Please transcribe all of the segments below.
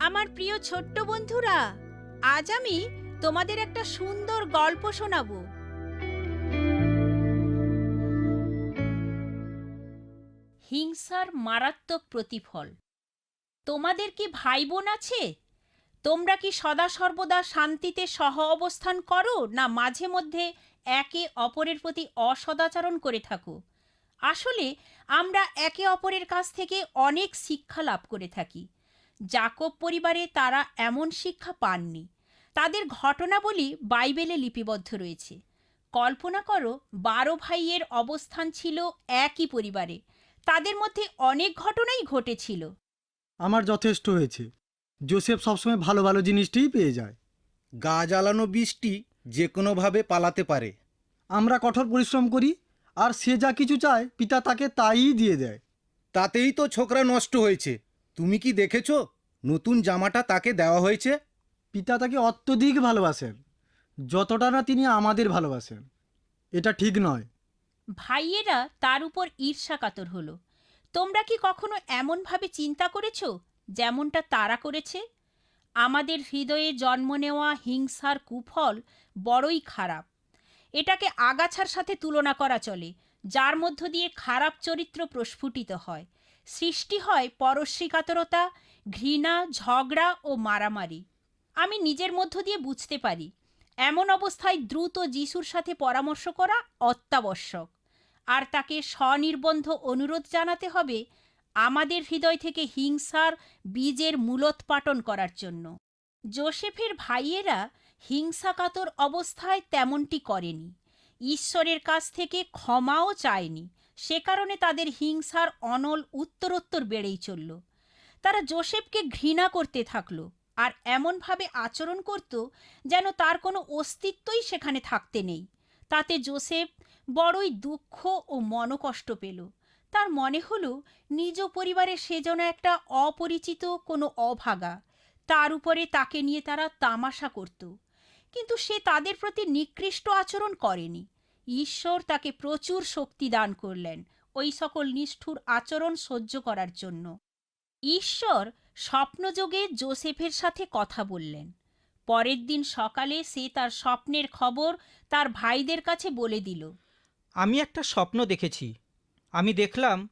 আমার প্রিয় ছোট্ট বন্ধুরা, আজ আমি তোমাদের একটা সুন্দর গল্প শোনাবো। হিংসার মারাত্মক প্রতিফল। তোমাদের কি ভাই বোন আছে? তোমরা কি সদা সর্বদা শান্তিতে সহ অবস্থান করো, না মাঝে মধ্যে একে অপরের প্রতি অসদাচরণ করে থাকো? আসলে আমরা একে অপরের কাছ থেকে অনেক শিক্ষা লাভ করে থাকি। জাকব পরিবারে তারা এমন শিক্ষা পাননি। তাদের ঘটনাবলী বাইবেলে লিপিবদ্ধ রয়েছে। কল্পনা করো, 12 ভাইয়ের অবস্থান ছিল একই পরিবারে। তাদের মধ্যে অনেক ঘটনাই ঘটেছিল। আমার যথেষ্ট হয়েছে। জোসেফ সবসময় ভালো ভালো জিনিসটিই পেয়ে যায়। গা জ্বালানো বৃষ্টি যে কোনোভাবে পালাতে পারে। আমরা কঠোর পরিশ্রম করি, আর সে যা কিছু চায় পিতা তাকে তাই দিয়ে দেয়। তাতেই তো ছোকরা নষ্ট হয়েছে। তুমি কি দেখেছো নতুন জামাটা তাকে দেওয়া হয়েছে? পিতা তাকে অত্যধিক ভালোবাসেন, যতটা না তিনি আমাদের ভালোবাসেন। এটা ঠিক নয়। ভাইয়েরা তার উপর ঈর্ষাকাতর হলো। তোমরা কি কখনো এমনভাবে চিন্তা করেছো যেমনটা তারা করেছে? আমাদের হৃদয়ে জন্ম নেওয়া হিংসার কুফল বড়ই খারাপ। এটাকে আগাছার সাথে তুলনা করা চলে, যার মধ্য দিয়ে খারাপ চরিত্র প্রস্ফুটিত হয়। সৃষ্টি হয় পরশ্রীকাতরতা, ঘৃণা, ঝগড়া ও মারামারি। আমি নিজের মধ্য দিয়ে বুঝতে পারি, এমন অবস্থায় দ্রুত যিশুর সাথে পরামর্শ করা অত্যাবশ্যক। আর তাকে স্বনির্বন্ধ অনুরোধ জানাতে হবে আমাদের হৃদয় থেকে হিংসার বীজের মূলোৎপাটন করার জন্য। যোসেফের ভাইয়েরা হিংসাকাতর অবস্থায় তেমনটি করেনি। ঈশ্বরের কাছ থেকে ক্ষমাও চায়নি। সে কারণে তাদের হিংসার অনল উত্তরোত্তর বেড়েই চলল। তারা যোসেফকে ঘৃণা করতে থাকলো, আর এমনভাবে আচরণ করত যেন তার কোনো অস্তিত্বই সেখানে থাকতে নেই। তাতে যোসেফ বড়ই দুঃখ ও মনকষ্ট পেল। তার মনে হলো নিজ পরিবারে সে যেন একটা অপরিচিত কোনো অভাগা। তার উপরে তাকে নিয়ে তারা তামাশা করত। কিন্তু সে তাদের প্রতি নিকৃষ্ট আচরণ করেনি। ঈশ্বর তাকে প্রচুর শক্তি দান করলেন ওই সকল নিষ্ঠুর আচরণ সহ্য করার জন্য। ঈশ্বর স্বপ্নযোগে যোসেফের সাথে কথা বললেন। পরের দিন সকালে সে তার স্বপ্নের খবর তার ভাইদের কাছে বলে দিল। আমি একটা স্বপ্ন দেখেছি। আমি দেখলাম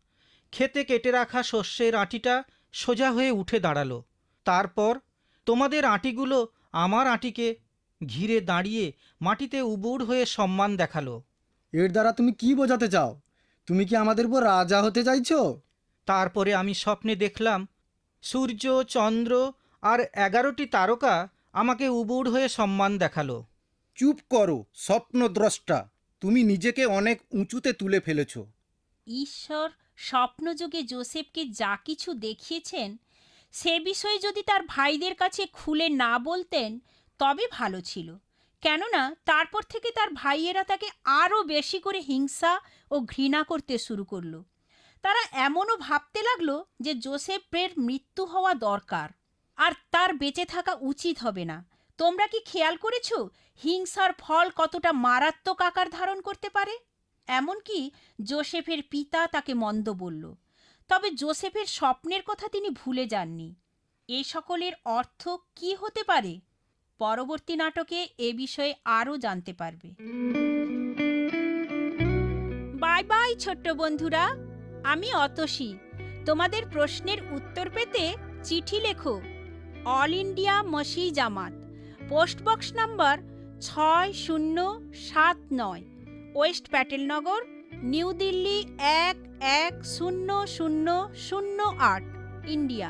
ক্ষেতে কেটে রাখা শস্যের আঁটিটা সোজা হয়ে উঠে দাঁড়ালো। তারপর তোমাদের আঁটিগুলো আমার আঁটিকে ঘিরে দাঁড়িয়ে মাটিতে উবুড় হয়ে সম্মান দেখালো। এর দ্বারা তুমি কি বোঝাতে চাও? তুমি কি আমাদের উপর রাজা হতে চাইছো? তারপরে আমি স্বপ্নে দেখলাম সূর্য, চন্দ্র আর 11টি তারকা আমাকে উবুড় হয়ে সম্মান দেখালো। চুপ করো স্বপ্নদ্রষ্টা, তুমি নিজেকে অনেক উঁচুতে তুলে ফেলেছ। ঈশ্বর স্বপ্নযোগে যোসেফকে যা কিছু দেখিয়েছেন সে বিষয়ে যদি তার ভাইদের কাছে খুলে না বলতেন তবে ভালো ছিল। কেননা তারপর থেকে তার ভাইয়েরা তাকে আরও বেশি করে হিংসা ও ঘৃণা করতে শুরু করলো। তারা এমনও ভাবতে লাগলো যে যোসেফের মৃত্যু হওয়া দরকার, আর তার বেঁচে থাকা উচিত হবে না। তোমরা কি খেয়াল করেছো হিংসার ফল কতটা মারাত্মক আকার ধারণ করতে পারে? এমনকি যোসেফের পিতা তাকে মন্দ বলল, তবে যোসেফের স্বপ্নের কথা তিনি ভুলে যাননি। এই সকলের অর্থ কি হতে পারে? পরবর্তী নাটকে এ বিষয়ে আরও জানতে পারবে। বাই বাই ছোট্ট বন্ধুরা, আমি অতসী। তোমাদের প্রশ্নের উত্তর পেতে চিঠি লেখো। All India Masih Jamaat, postbox number 6079, west Patelnagar, new Delhi 110008, India.